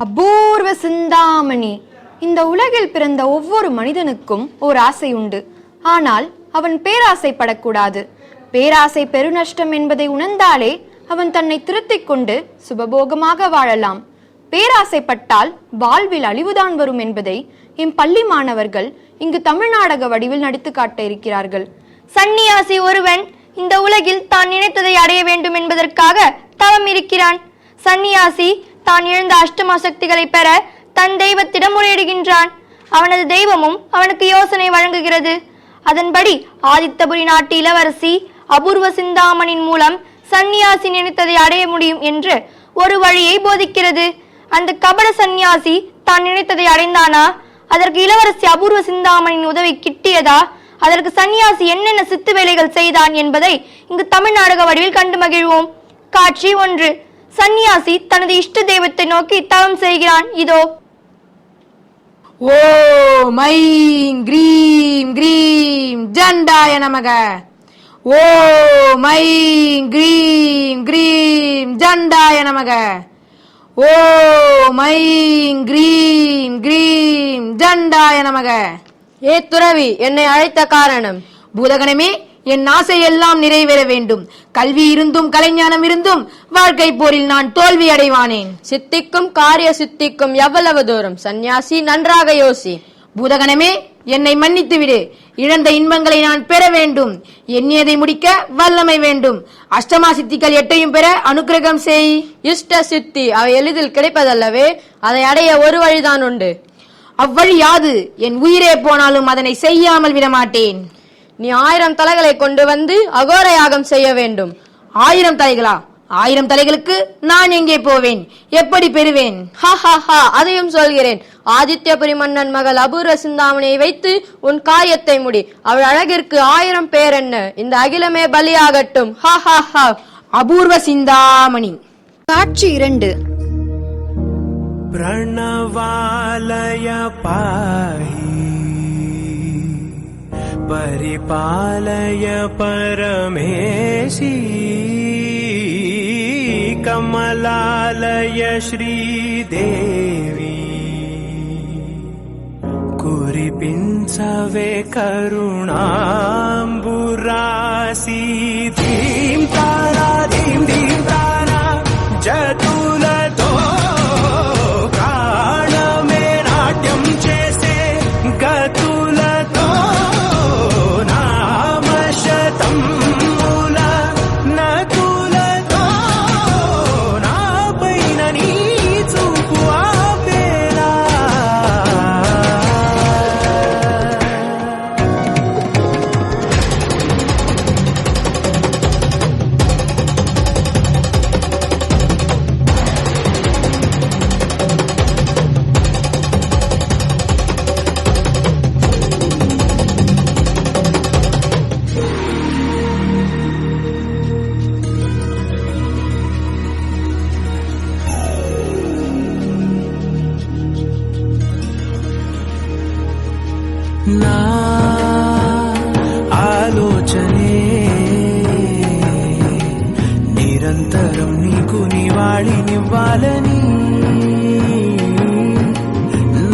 அபூர்வ சிந்தாமணி. இந்த உலகில் பிறந்த ஒவ்வொரு மனிதனுக்கும் ஓர் ஆசை உண்டு. ஆனால் அவன் பேராசைப்படக்கூடாது. பேராசை பெருநஷ்டம் என்பதை உணர்ந்தாலே அவன் தன்னை திருத்திக் கொண்டு சுபபோகமாக வாழலாம். பேராசைப்பட்டால் வாழ்வில் அழிவுதான் வரும் என்பதை என் பள்ளி மாணவர்கள் இங்கு தமிழ்நாடக வடிவில் நடித்து காட்ட இருக்கிறார்கள். சந்நியாசி ஒருவன் இந்த உலகில் தான் நினைத்ததை அடைய வேண்டும் என்பதற்காக தவம் இருக்கிறான். சந்நியாசி தான் இழந்த அஷ்டமா சக்திகளை பெற தன் தெய்வத்திடம் முறையிடுகின்றான். அவனது தெய்வமும் அவனுக்கு யோசனை வழங்குகிறது. அதன்படி ஆதித்தபுரி நாட்டு இளவரசி அபூர்வ சிந்தாமணின் மூலம் சந்நியாசி நினைத்ததை அடைய முடியும் என்று ஒரு வழியை போதிக்கிறது. அந்த கபட சந்நியாசி தான் நினைத்ததை அடைந்தானா? அதற்கு இளவரசி அபூர்வ சிந்தாமணின் உதவி கிட்டியதா? அதற்கு சந்நியாசி என்னென்ன சித்து வேலைகள் செய்தான் என்பதை இங்கு தமிழ்நாடக வடிவில் கண்டு மகிழ்வோம். காட்சி 1. சந்நியாசி தனது இஷ்ட தெய்வத்தை நோக்கி தவம் செய்கிறான். இதோ. ஓம் ஐம் கிரீம் கிரீம் ஜண்டாய நமக. ஓம் ஐம் கிரீம் கிரீம் ஜண்டாய நமக. ஓம் ஐம் கிரீம் கிரீம் ஜண்டாய நமக. ஏ துறவி, என்னை அழைத்த காரணம்? பூதகணமே, என் ஆசை எல்லாம் நிறைவேற வேண்டும். கல்வி இருந்தும் கலைஞானம் இருந்தும் வாழ்க்கை போரில் நான் தோல்வி அடைவானேன். சித்திக்கும் காரிய சித்திக்கும் எவ்வளவு தூரம்? சந்நியாசி, நன்றாக யோசி. பூதகணமே, என்னை மன்னித்து விடு. இழந்த இன்பங்களை நான் பெற வேண்டும். எண்ணியதை முடிக்க வல்லமை வேண்டும். அஷ்டமா சித்திகள் 8ஐயும் பெற அனுக்கிரகம் செய். இஷ்ட சித்தி அவை எளிதில் கிடைப்பதல்லவே? அதை அடைய ஒரு வழிதான் உண்டு. அவ்வழி யாது? என் உயிரே போனாலும் அதனை செய்யாமல் விடமாட்டேன். நீ 1000 தலைகளை கொண்டு வந்து அகோர யாகம் செய்ய வேண்டும். 1000 தலைகளா? 1000 தலைகளுக்கு நான் எங்கே போவேன்? எப்படி பெறுவேன்? அதையும் சொல்கிறேன். ஆதித்யபுரி மன்னன் மகள் அபூர்வ சிந்தாமணியை வைத்து உன் காரியத்தை முடி. அவள் அழகிற்கு 1000 பேர் என்ன? இந்த அகிலமே பலியாகட்டும். அபூர்வ சிந்தாமணி. காட்சி 2. प्रणवालय पाहि परिपालय परमेशी कमलालय श्रीदेवी कुरिपिंचवे करुणाम्बुरासी धीं तारा धीं धीं तारा जतुलतो నా ఆలోచనే నిరంతరం నీకు నివాళినివ్వాలని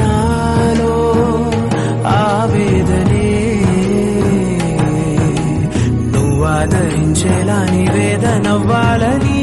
నాలో ఆవేదనే నువ్వు ఆదరించేలా నివేదనవ్వాలని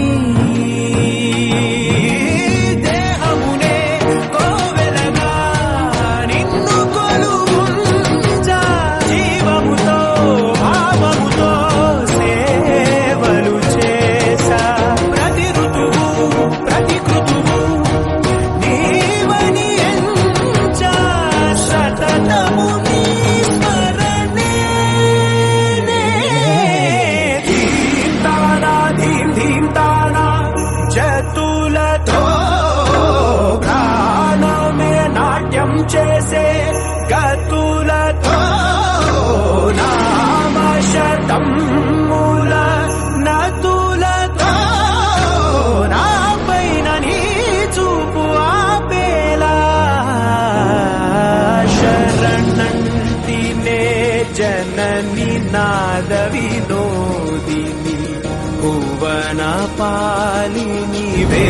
చేసే గతులతో నామశతం మూల నతులతో నా పైన నీ చూపు ఆపేలా శరణంటినే జనని నాద వినోదిని భువన పాలినివే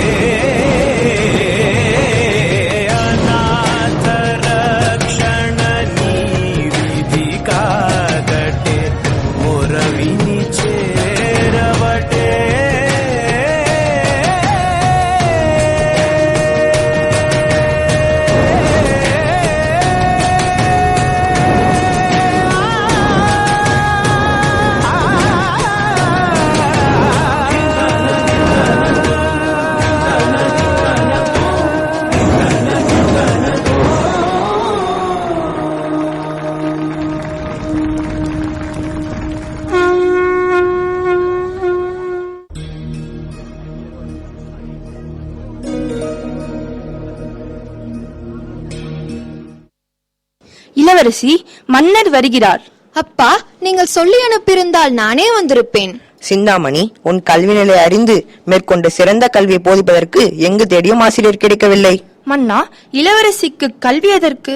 இளவரசி, மன்னர் வருகிறார். அப்பா, நீங்கள் சொல்லி அனுப்பியிருந்தால் நானே வந்திருப்பேன். சிந்தாமணி, உன் கல்வி நிலை அறிந்து மேற்கொண்டு சிறந்த கல்வியை போதிப்பதற்கு எங்கு தேடியும் ஆசிரியர் கிடைக்கவில்லை. மன்னா, இளவரசிக்கு கல்வி எதற்கு?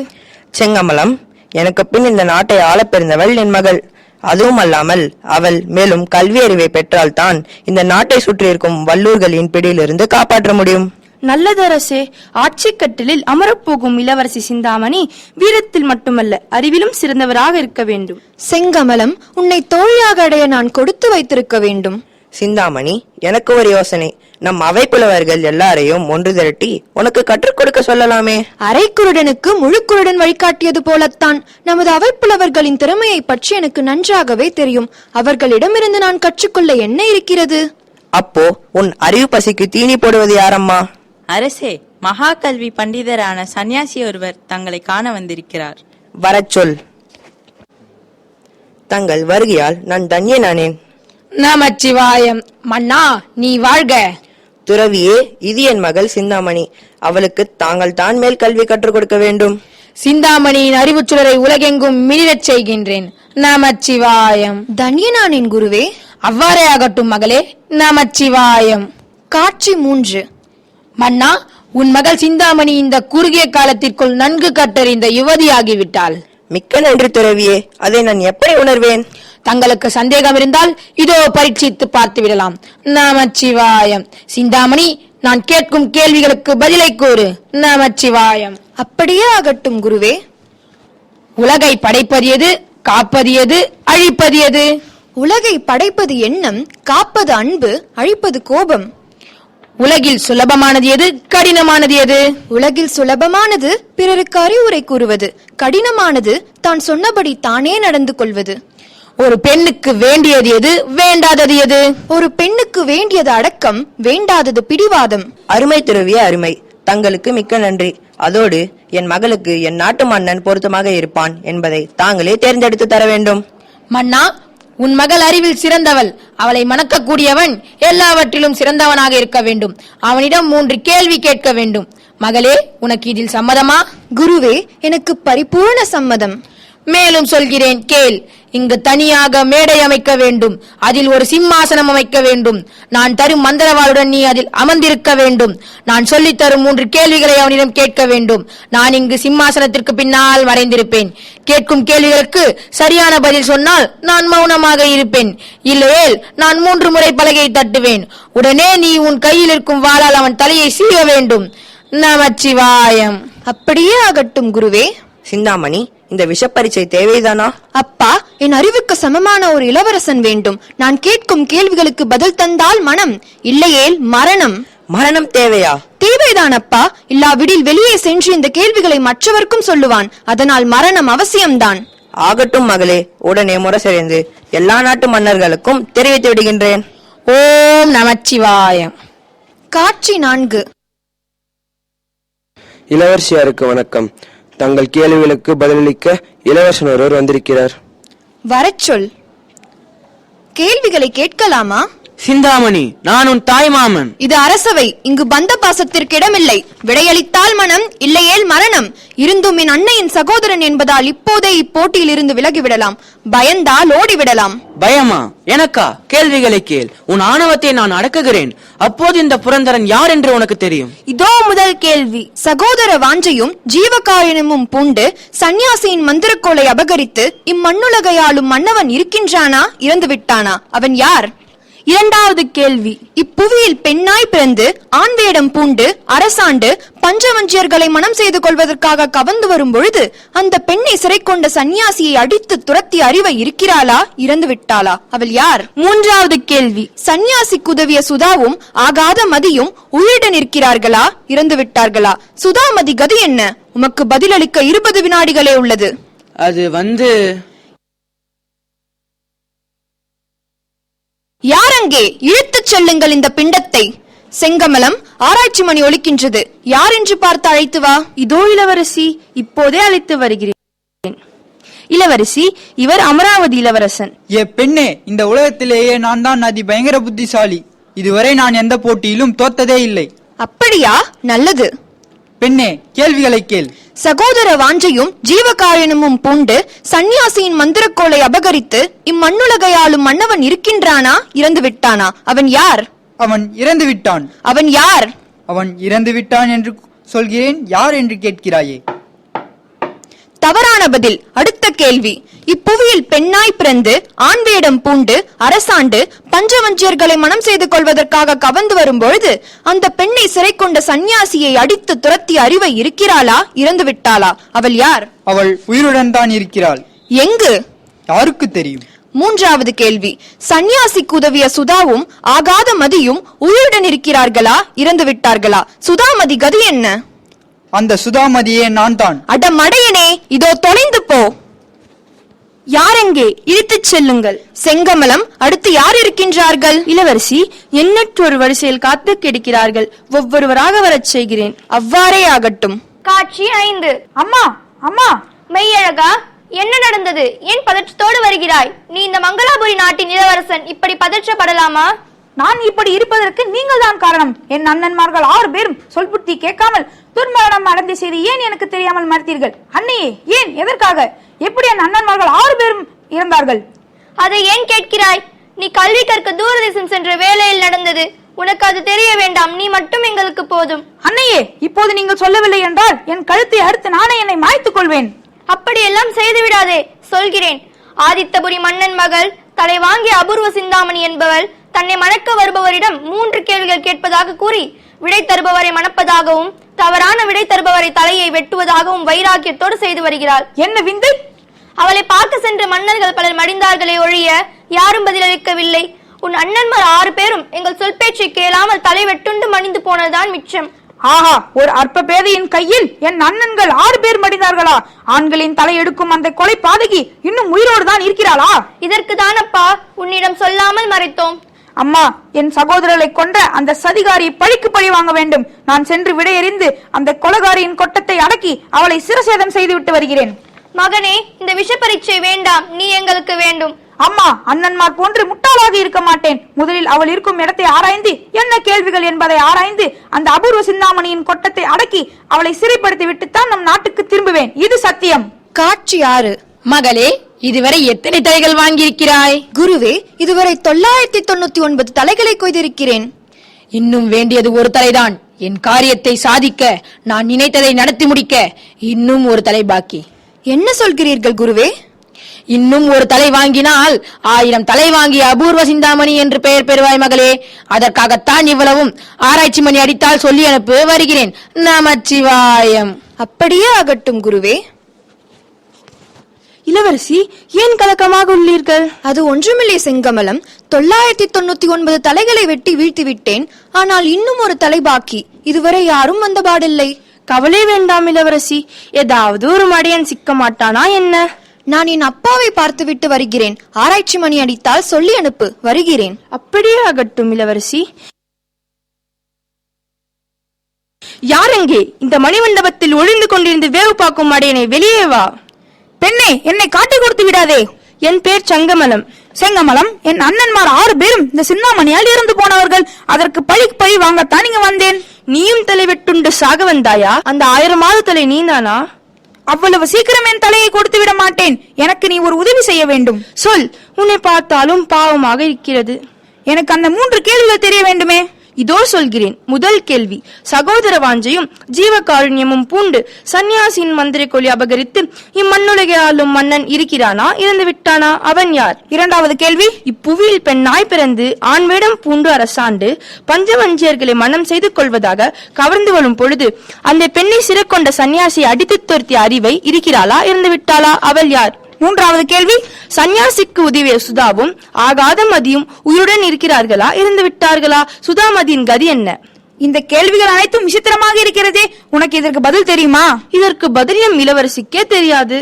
செங்கமலம், எனக்கு பின் இந்த நாட்டை ஆளப் பிறந்தவள் என் மகள். அதுவும் அல்லாமல் அவள் மேலும் கல்வி அறிவை பெற்றால்தான் இந்த நாட்டை சுற்றி இருக்கும் வல்லூர்களின் பிடியிலிருந்து காப்பாற்ற முடியும். நல்லதரசே, ஆட்சி கட்டிலில் அமரப்போகும் இளவரசி சிந்தாமணி வீரத்தில் மட்டுமல்ல, அறிவிலும் சிறந்தவராக இருக்க வேண்டும். செங்கமலம், உன்னை தோழியாக அடைய நான் கொடுத்து வைத்திருக்க வேண்டும். சிந்தாமணி, எனக்கு ஒரு யோசனை. நம் அவை புலவர்கள் எல்லாரையும் ஒன்று திரட்டி உனக்கு கற்றுக் கொடுக்க சொல்லலாமே. அரைக்குருடனுக்கு முழுக்குருடன் வழிகாட்டியது போலத்தான் நமது அவைப்புலவர்களின் திறமையை பற்றி எனக்கு நன்றாகவே தெரியும். அவர்களிடமிருந்து நான் கற்றுக்கொள்ள என்ன இருக்கிறது? அப்போ உன் அறிவு பசிக்கு தீனி போடுவது யாரம்மா? அரசே, மகா கல்வி பண்டிதரான சன்னியாசி ஒருவர் தங்களை காண வந்திருக்கிறார். வரச் சொல். தங்கள் வருகையால் நான் தன்யனானேன். நமச்சிவாயம். மன்னா, நீ வாழ்க. துறவியே, இது என் மகள் சிந்தாமணி. அவளுக்கு தாங்கள் தான் மேல் கல்வி கற்றுக் கொடுக்க வேண்டும். சிந்தாமணியின் அறிவுச் சுடரை உலகெங்கும் மிளிரச் செய்கின்றேன். நமச்சிவாயம். தன்யனானேன் குருவே. அவ்வாறே ஆகட்டும் மகளே. நமச்சிவாயம். காட்சி 3. மன்னா, உன் மகள் சிந்தாமணி இந்த குறுகிய காலத்திற்குள் நன்கு கற்றறிந்த யுவதியாகிவிட்டாள். மிக்க நன்றி துறவியே. அதை நான் எப்படி உணர்வேன்? தங்களுக்கு சந்தேகம் இருந்தால் இதோ பரீட்சித்து பார்த்து விடலாம். நமச்சிவாயம். சிந்தாமணி, நான் கேட்கும் கேள்விகளுக்கு பதிலை கூறு. நமச்சிவாயம். அப்படியே ஆகட்டும் குருவே. உலகை படைப்பது எது, காப்பது எது, அழிப்பது எது? உலகை படைப்பது எண்ணம், காப்பது அன்பு, அழிப்பது கோபம். உலகில் சுலபமானது எது, கடினமானது எது? உலகில் சுலபமானது பிறருக்கு அறிவுரை கூறுவது, கடினமானது தான் சொன்னபடி தானே நடந்து கொள்வது. ஒரு பெண்ணுக்கு வேண்டியது எது, வேண்டாதது எது? ஒரு பெண்ணுக்கு வேண்டியது அடக்கம், வேண்டாதது பிடிவாதம். அருமை துறவியே, அருமை. தங்களுக்கு மிக்க நன்றி. அதோடு என் மகளுக்கு என் நாட்டு மன்னன் பொருத்தமாக இருப்பான் என்பதை தாங்களே தேர்ந்தெடுத்து தர வேண்டும். மன்னா, உன் மகள் அறிவில் சிறந்தவள். அவளை மணக்கக்கூடியவன் எல்லாவற்றிலும் சிறந்தவனாக இருக்க வேண்டும். அவனிடம் 3 கேள்வி கேட்க வேண்டும். மகளே, உனக்கு இதில் சம்மதமா? குருவே, எனக்கு பரிபூர்ண சம்மதம். மேலும் சொல்கிறேன், கேள். இங்கு தனியாக மேடை அமைக்க வேண்டும். அதில் ஒரு சிம்மாசனம் அமைக்க வேண்டும். நான் தரும் மந்திரவாளுடன் நீ அதில் அமர்ந்திருக்க வேண்டும். நான் சொல்லித் தரும் 3 கேள்விகளை அவனிடம் கேட்க வேண்டும். நான் இங்கு சிம்மாசனத்திற்கு பின்னால் மறைந்திருப்பேன். கேட்கும் கேள்விகளுக்கு சரியான பதில் சொன்னால் நான் மௌனமாக இருப்பேன். இல்லையேல் நான் 3 முறை பலகையை தட்டுவேன். உடனே நீ உன் கையில் இருக்கும் வாளால் அவன் தலையை சீவ வேண்டும். நமச்சிவாயம். அப்படியே ஆகட்டும் குருவே. சிந்தாமணி, இந்த விஷப்பரீட்சை தேவைதானா? அப்பா, என் அறிவுக்கு சமமான ஒரு இளவரசன் வேண்டும். நான் கேட்கும் கேள்விகளுக்கு பதில் தந்தால் மனம், இல்லையேல் மரணம். மரணம் தேவையா? தேவைதான் அப்பா. இல்லாவிடில் வெளியே சென்று இந்த கேள்விகளை மற்றவர்க்கும் சொல்லுவான். அதனால் மரணம் அவசியம்தான். ஆகட்டும் மகளே, உடனே முரசறிந்து எல்லா நாட்டு மன்னர்களுக்கும் தெரிவித்து விடுகின்றேன். ஓம் நமச்சிவாயம். காட்சி 4. இளவரசியாருக்கு வணக்கம். தங்கள் கேள்விகளுக்கு பதிலளிக்க இளவரசன் ஒருவர் வந்திருக்கிறார். வரச் சொல். கேள்விகளை கேட்கலாமா? சிந்தாமணி, நான் உன் தாய் மாமன். இது அரசவை. இங்கு பந்த பாசத்திற்கு இடமில்லை. விடையளித்தால் மனம், இல்லையேல் மரணம். இருந்தும் என் அன்னையின் சகோதரன் என்பதால் இப்போதே இப்போட்டியில் இருந்து விலகிவிடலாம். பயந்தால் ஓடிவிடலாம். பயமா? எனக்கா? கேள்விகளை கேள். உன் ஆணவத்தை நான் அடக்குகிறேன். அப்போது இந்த புரந்தரன் யார் என்று உனக்கு தெரியும். இதோ முதல் கேள்வி. சகோதர வாஞ்சையும் ஜீவகாரணமும் பூண்டு சந்நியாசியின் மந்திரக்கோளை அபகரித்து இம்மண்ணுலகையாளும் மன்னவன் இருக்கின்றானா, இறந்து விட்டானா? அவன் யார்? இரண்டாவது கேள்வி. இப்புவியில் பெண்ணாய் பிறந்து ஆண் வேடம் பூண்டு அரசாண்டு பஞ்சவஞ்சியர்களை மனம் செய்து கொள்வதற்காக கவர்ந்து வரும் பொழுது அந்த பெண்ணை சிறை கொண்ட சன்னியாசியை அடித்து துரத்தி அறிவை இருக்கிறாளா, இறந்து விட்டாளா? அவள் யார்? மூன்றாவது கேள்வி. சன்னியாசிக்கு உதவிய சுதாவும் ஆகாத மதியும் உயிருடன் இருக்கிறார்களா, இறந்து விட்டார்களா? சுதாமதி கதி என்ன? உமக்கு பதிலளிக்க 20 வினாடிகளே உள்ளது. அது யாரங்கே? இழுத்துச் செல்லுங்கள் இந்த பிண்டத்தை. செங்கமலம், ஆராய்ச்சி மணி ஒலிக்கின்றது. யார் என்று பார்த்து அழைத்து வா. இதோ இளவரசி, இப்போதே அழைத்து வருகிறேன். இளவரசி, இவர் அமராவதி இளவரசன். பெண்ணே, இந்த உலகத்திலேயே நான் தான் அதி பயங்கர புத்திசாலி. இதுவரை நான் எந்த போட்டியிலும் தோத்ததே இல்லை. அப்படியா? நல்லது. பெண்ணே, கேள்விகளை கேள். சகோதர வாஞ்சையும் ஜீவகாரணமும் பூண்டு சந்நியாசியின் மந்திரக்கோளை அபகரித்து இம்மண்ணுலகையாளும் மன்னவன் இருக்கின்றானா, இறந்து விட்டானா? அவன் யார்? அவன் இறந்து விட்டான். அவன் யார்? அவன் இறந்து விட்டான் என்று சொல்கிறேன், யார் என்று கேட்கிறாயே? தவறான பதில். அடுத்த கேள்வி. இப்புவியில் பெண்ணாய் பிறந்து ஆண் வேடம் பூண்டு அரசாண்டு பஞ்சவஞ்சியர்களை மனம் செய்து கொள்வதற்காக கவர்ந்து வரும் பொழுது அந்த பெண்ணை சிறை கொண்ட சந்நியாசியை அடித்து துரத்திய அறிவை இருக்கிறாளா, இறந்து விட்டாளா? அவள் யார்? அவள் உயிருடன் தான் இருக்கிறாள். எங்கு? யாருக்கு தெரியும்? மூன்றாவது கேள்வி. சந்நியாசிக்கு உதவிய சுதாவும் ஆகாத மதியும் உயிருடன் இருக்கிறார்களா, இறந்து விட்டார்களா? சுதாமதி கதி என்ன? அந்த சுதாமதியே நான் தான். அட மடையனே, இதோ தொலைந்து போ. யாரெங்கே? இழுத்துச் செல்லுங்கள். செங்கமலம், அடுத்து யார் இருக்கின்றார்கள்? இளவரசி, எண்ணற்றொரு வரிசையில் காத்து கிடக்கிறார்கள். ஒவ்வொருவராக வரச் செய்கிறேன். அவ்வாறே ஆகட்டும். காட்சி 5. அம்மா, அம்மா. மெய்யழகா, என்ன நடந்தது? ஏன் பதற்றத்தோடு வருகிறாய்? நீ இந்த மங்களாபுரி நாட்டின் இளவரசன், இப்படி பதற்றப்படலாமா? நான் இப்படி இருப்பதற்கு நீங்கள் தான் காரணம். என் அண்ணன்மார்கள் 6 பேரும் சொல் புத்தி கேட்காமல் துர்மரணம் அடைந்த செய்தி ஏன் எனக்கு தெரியாமல் மறுத்தீர்கள்? அன்னையே, ஏன், எதற்காக, எப்படி என் அண்ணன்மார்கள் 6 பேரும் இறந்தார்கள்? அதை ஏன் கேட்கிறாய்? நீ கல்வி கற்க தூரதேசம் சென்ற வேளையில் நடந்தது. உனக்கு அது தெரிய வேண்டாம். நீ மட்டும் எங்களுக்கு போதும். அன்னையே, இப்போது நீங்கள் சொல்லவில்லை என்றால் என் கழுத்தை அறுத்து நானே என்னை மாய்த்துக் கொள்வேன். அப்படியெல்லாம் செய்து விடாதே. சொல்கிறேன். ஆதித்தபுரி மன்னன் மகள் தலை வாங்கிய அபூர்வ சிந்தாமணி என்பவள் தன்னை மணக்க வருபவரிடம் 3 கேள்விகள் கேட்பதாக கூறி விடை தருபவரை மணப்பதாகவும் தவறான விடை தருபவரை தலையை வெட்டுவதாகவும் வைராக்கியத்தோடு செய்து வருகிறாள். என்ன விந்தை! அவளை பார்க்க சென்ற மன்னர்கள் பலர் மடிந்தார்களே ஒழிய யாரும் பதிலளிக்கவில்லை. உன் அண்ணன்மார் 6 பேரும் எங்கள் சொல் பேச்சை கேளாமல் தலை வெட்டுண்டு மடிந்து போனதுதான் மிச்சம். ஆஹா, ஒரு அற்ப பேதையின் கையில் என் அண்ணன்கள் 6 பேர் மடிந்தார்களா? ஆண்களின் தலை எடுக்கும் அந்த கொலை பாதகி இன்னும் உயிரோடு தான் இருக்கிறாளா? இதற்கு தானப்பா உன்னிடம் சொல்லாமல் மறைத்தோம். அம்மா, என் சகோதரர்களை கொன்ற அந்த சதிகாரியை பழிக்கு பழி வாங்க வேண்டும். நான் சென்று விடையறிந்து அந்த கொலகாரியின் கொட்டத்தை அடக்கி அவளை சிரசேதம் செய்துவிட்டு வருகிறேன். மகனே, இந்த விஷ பரீட்சை வேண்டாம். நீ எங்களுக்கு வேண்டும். அம்மா, அண்ணன்மார் போன்று முட்டாளாக இருக்க மாட்டேன். முதலில் அவள் இருக்கும் இடத்தை ஆராய்ந்து என்ன கேள்விகள் என்பதை ஆராய்ந்து அந்த அபூர்வ சிந்தாமணியின் கொட்டத்தை அடக்கி அவளை சிறைப்படுத்தி விட்டுத்தான் நம் நாட்டுக்கு திரும்புவேன். இது சத்தியம். காட்சி 6. மகளே, இதுவரை எத்தனை தலைகள் வாங்கியிருக்கிறாய்? குருவே, இதுவரை 999 தலைகளை கொய்திருக்கிறேன். இன்னும் வேண்டியது ஒரு தலைதான். என் காரியத்தை சாதிக்க, நான் நினைத்ததை நடத்தி முடிக்க இன்னும் ஒரு தலை பாக்கி. என்ன சொல்கிறீர்கள் குருவே? இன்னும் ஒரு தலை வாங்கினால் 1000 தலை வாங்கிய அபூர்வ சிந்தாமணி என்று பெயர் பெறுவாய் மகளே. அதற்காகத்தான் இவ்வளவும். ஆராய்ச்சி மணி அடித்தால் சொல்லி அனுப்பு, வருகிறேன். நமச்சிவாயம். அப்படியே ஆகட்டும் குருவே. இளவரசி, ஏன் கலக்கமாக உள்ளீர்கள்? அது ஒன்றுமில்லை செங்கமலம். 999 தலைகளை வெட்டி வீழ்த்தி விட்டேன். ஆனால் இன்னும் ஒரு தலை பாக்கி. இதுவரை யாரும் வந்த பாடில்லை. கவலை வேண்டாம் இளவரசி. ஏதாவது ஒரு மடையன் சிக்க மாட்டானா என்ன? நான் என் அப்பாவை பார்த்துவிட்டு வருகிறேன். ஆராய்ச்சி மணி அடித்தால் சொல்லி அனுப்பு, வருகிறேன். அப்படியே ஆகட்டும் இளவரசி. யாரெங்கே? இந்த மணிமண்டபத்தில் ஒளிந்து கொண்டிருந்து வேவு பார்க்கும் மடையனை வெளியே வா. பெண்ணே, என்னை காட்டி கொடுத்து விடாதே. என் பேர் சங்கமலம். செங்கமலம், என் அண்ணன்மார் 6 பேரும் இந்த சிந்தாமணியால் இறந்து போனவர்கள். அதற்கு பழி வாங்கத்தான் இங்க வந்தேன். நீயும் தலை வெட்டுண்டு சாக வந்தாயா? அந்த 1000வது தலை நீதானா? அவ்வளவு சீக்கிரம் என் தலையை கொடுத்து விட மாட்டேன். எனக்கு நீ ஒரு உதவி செய்ய வேண்டும். சொல். உன்னை பார்த்தாலும் பாவமாக இருக்கிறது. எனக்கு அந்த 3 கேள்விகள் தெரிய வேண்டுமே. இதோ சொல்கிறேன். முதல் கேள்வி. சகோதர வாஞ்சையும் ஜீவகாருண்யமும் பூண்டு சன்னியாசியின் மந்திர கொலி அபகரித்து இம்மண்ணுலகை ஆளும் மன்னன் இருக்கிறானா, இறந்து விட்டானா? அவன் யார்? இரண்டாவது கேள்வி. இப்புவியில் பெண்ணாய் பிறந்து ஆண் வேடம் பூண்டு அரசாண்டு பஞ்சவஞ்சியர்களை மனம் செய்து கொள்வதாக கவர்ந்து வரும் பொழுது அந்த பெண்ணை சிறை கொண்ட சன்னியாசியை அடித்து துரத்திய அறிவை இருக்கிறாளா, இறந்து விட்டாளா? அவள் யார்? மூன்றாவது கேள்வி. சன்னியாசிக்கு உதவிய சுதாவும் ஆகாத மதியும் உயிருடன் இருக்கிறார்களா, இறந்து விட்டார்களா? சுதாமதியின் கதி என்ன? இந்த கேள்விகள் அனைத்தும் விசித்திரமாக இருக்கிறதே. உனக்கு இதற்கு பதில் தெரியுமா? இதற்கு பதில் எம் இளவரசிக்கே தெரியாது.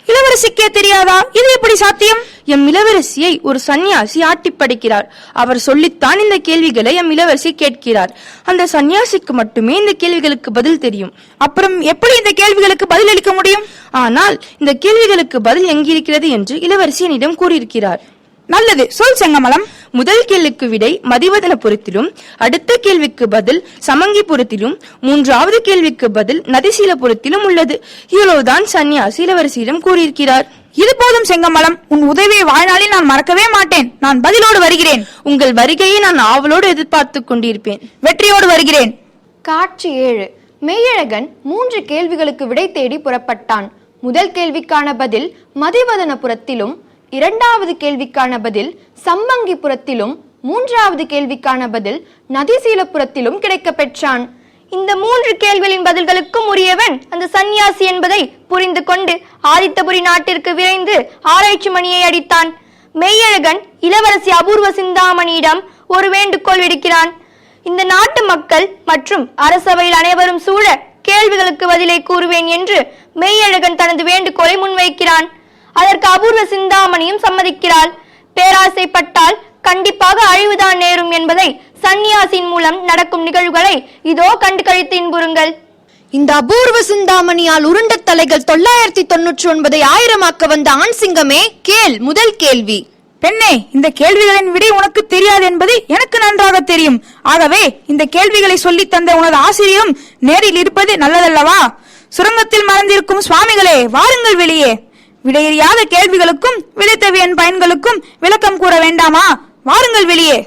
இளவரசிக்கே தெரியாதா? இது எப்படி சாத்தியம்? எம் இளவரசியை ஒரு சன்னியாசி ஆட்டி படைக்கிறார். அவர் சொல்லித்தான் இந்த கேள்விகளை எம் இளவரசி கேட்கிறார். அந்த சன்னியாசிக்கு மட்டுமே இந்த கேள்விகளுக்கு பதில் தெரியும். அப்புறம் எப்படி இந்த கேள்விகளுக்கு பதில் அளிக்க முடியும்? ஆனால் இந்த கேள்விகளுக்கு பதில் எங்கிருக்கிறது என்று இளவரசி என்னிடம் கூறியிருக்கிறார். நல்லது, சொல் செங்கமலம். முதல் கேள்விக்கு விடை மதிவதனபுரத்திலும், அடுத்த கேள்விக்கு பதில் சமங்கிபுரத்திலும், மூன்றாவது கேள்விக்கு பதில் நதிசீலபுரத்திலும் உள்ளது. இவ்வளவுதான் சன்னியாசி இளவரசியிடம் கூறியிருக்கிறார். இது போதும் செங்கமலம், உன் உதவியை வாழ்நாளில் நான் மறக்கவே மாட்டேன். நான் பதிலோடு வருகிறேன். உங்கள் வருகையை நான் ஆவலோடு எதிர்பார்த்து கொண்டிருப்பேன். வெற்றியோடு வருகிறேன். காட்சி 7. மெய்யழகன் 3 கேள்விகளுக்கு விடை தேடி புறப்பட்டான். முதல் கேள்விக்கான பதில் மதிவதனபுரத்திலும், இரண்டாவது கேள்விக்கான பதில் சம்பங்கிபுரத்திலும், மூன்றாவது கேள்விக்கான பதில் நதிசீலபுரத்திலும் கிடைக்க பெற்றான். இந்த 3 கேள்விகளின் பதில்களுக்கும் உரியவன் அந்த சன்னியாசி என்பதை புரிந்து கொண்டு ஆதித்தபுரி நாட்டிற்கு விரைந்து ஆராய்ச்சி மணியை அடித்தான். மெய்யழகன் இளவரசி அபூர்வ சிந்தாமணியிடம் ஒரு வேண்டுகோள் விடுக்கிறான். இந்த நாட்டு மக்கள் மற்றும் அரசவையில் அனைவரும் சூழ கேள்விகளுக்கு பதிலை கூறுவேன் என்று மெய்யழகன் தனது வேண்டுகோளை முன்வைக்கிறான். அதற்கு அபூர்வ சிந்தாமணியும் சம்மதிக்கிறாள். பேராசைப்பட்டால் கண்டிப்பாக அழிவுதான் நேரும் என்பதை சன்னியாசின் மூலம் நடக்கும் நிகழ்வுகளை இதோ கண்டு கழித்து இன்புறுங்கள். இந்த அபூர்வ சிந்தாமணியால் உருண்ட தலைகள் 999 1000ஆக்க வந்த ஆண் சிங்கமே, கேள் முதல் கேள்வி. பெண்ணே, இந்த கேள்விகளின் விடை உனக்கு தெரியாது என்பது எனக்கு நன்றாக தெரியும். ஆகவே இந்த கேள்விகளை சொல்லி தந்த உனது ஆசிரியரும் நேரில் இருப்பது நல்லதல்லவா? சுரங்கத்தில் மறைந்திருக்கும் சுவாமிகளே, வாருங்கள் வெளியே. விடையறியாத கேள்விகளுக்கும் விடைத்தவியன் பயன்களுக்கும் விளக்கம் கூற வேண்டாமா? வாருங்கள் வெளியே.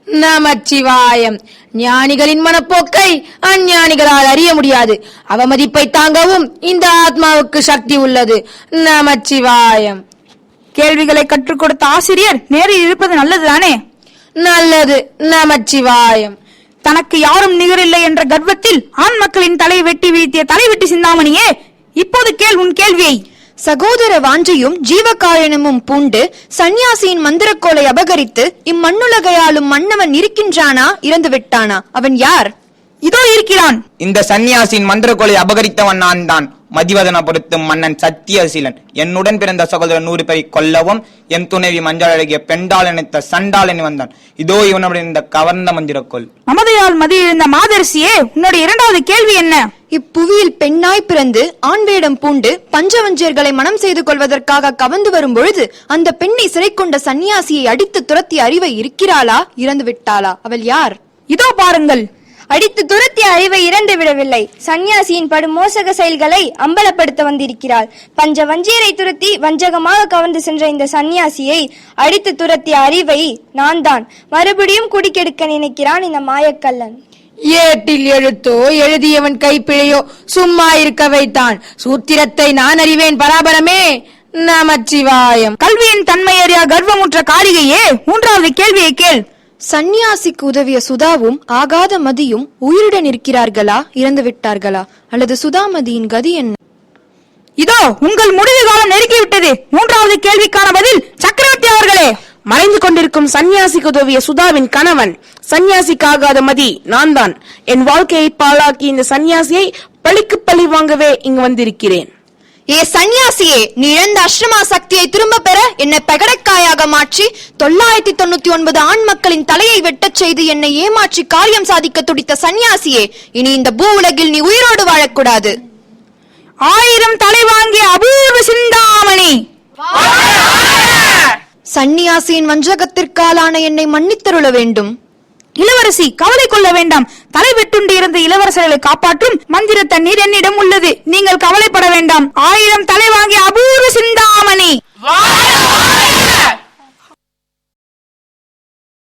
நமச்சிவாயம். ஞானிகளின் மனப்போக்கை அஞ்ஞானிகளால் அறிய முடியாது. அவமதிப்பை தாங்கவும் இந்த ஆத்மாவுக்கு சக்தி உள்ளது. நமச்சிவாயம். கேள்விகளை கற்றுக் கொடுத்த ஆசிரியர் நேரில் இருப்பது நல்லதுதானே? நல்லது. நமச்சிவாயம். தனக்கு யாரும் நிகரில்லை என்ற கர்வத்தில் ஆண் மக்களின் தலையை வெட்டி வீழ்த்திய தலைவெட்டி சிந்தாமணியே, இப்போது கேள் உன் கேள்வியை. சகோதர வாஞ்சையும் ஜீவகாரணமும் பூண்டு சன்னியாசியின் மந்திரக்கோளை அபகரித்து இம்மண்ணுலகையாலும் மன்னவன் இருக்கின்றானா, இறந்து விட்டானா? அவன் யார்? இதோ இருக்கிறான். இந்த சன்னியாசியின் மந்திரக்கோளை அபகரித்தவன் நான் தான். மதிவதனபுரத்து மன்னன் சத்தியசீலன். என்னுடன் பிறந்த சகோதரர் 100 பேரை கொல்லவும் என் துணைவி மஞ்சள் அழகிய பெண்டால் நினைத்த சண்டாளன் வந்தான். இதோ இவனுடைய இந்த கவர்ந்த மந்திரக்கோள். மமதையால் மதியிழந்த மாதரசியே, உன்னுடைய இரண்டாவது கேள்வி என்ன? இப்புவியில் பெண்ணாய் பிறந்து ஆண் வேடம் பூண்டு பஞ்சவஞ்சியர்களை மனம் செய்து கொள்வதற்காக கவர்ந்து வரும் பொழுது அந்த பெண்ணை சிறை கொண்ட சன்னியாசியை அடித்து துரத்திய அறிவை இருக்கிறாளா, இறந்து விட்டாளா? அவள் யார்? இதோ பாருங்கள். அடித்து துரத்திய அறிவை இறந்து விடவில்லை. சன்னியாசியின் படும் மோசக செயல்களை அம்பலப்படுத்த வந்திருக்கிறாள். பஞ்ச வஞ்சியரை துரத்தி வஞ்சகமாக கவர்ந்து சென்ற இந்த சன்னியாசியை அடித்து துரத்திய அறிவை நான் தான். மறுபடியும் குடிக்கெடுக்க நினைக்கிறான் இந்த மாயக்கல்லன். ஏட்டில் எழுத்தோ எழுதியவன் கைப்பிழையோ சும்மா இருக்க வைத்தான். சூத்திரத்தை நான் அறிவேன் பராபரமே. நமச்சிவாயம். கல்வியின் தன்மையறியா கர்வமுற்ற காரிகையே, மூன்றாவது கேள்வியை கேள். சன்னியாசிக்கு உதவிய சுதாவும் ஆகாத மதியும் உயிருடன் இருக்கிறார்களா, இறந்து விட்டார்களா? அல்லது சுதாமதியின் கதி என்ன? இதோ உங்கள் முடிவு காலம் நெருங்கிவிட்டது. மூன்றாவது கேள்விக்கான பதில் சக்கரவர்த்தி அவர்களே. மறைந்து கொண்டிருக்கும் சன்னியாசிக்கு உதவிய சுதாவின் கணவன் சன்னியாசிக்காகாத மதி நான் தான். என் வாழ்க்கையை பாழாக்கி இந்த சன்னியாசியை பழிக்கு பழி வாங்கவே இங்கு வந்திருக்கிறேன். ஏ சன்னியாசியே, நீ இழந்த அஷ்டமா சக்தியை திரும்ப பெற என்னை பகடக்காயாக மாற்றி 999 ஆண் மக்களின் தலையை வெட்டச் செய்து என்னை ஏமாற்றி காரியம் சாதிக்க துடித்த சன்னியாசியே, இனி இந்த பூ உலகில் நீ உயிரோடு வாழக்கூடாது. 1000 தலை வாங்கிய அபூர்வ சிந்தாமணி. சன்னியாசியின் வஞ்சகத்திற்காலான என்னை மன்னித்தருள வேண்டும். இளவரசி, கவலை கொள்ள வேண்டாம். தலை வெட்டுண்டு இருந்த இளவரசர்களை காப்பாற்றும் மந்திர தண்ணீர் என்னிடம் உள்ளது. நீங்கள் கவலைப்பட வேண்டாம். 1000 தலை வாங்கிய அபூர்வ சிந்தாமணி.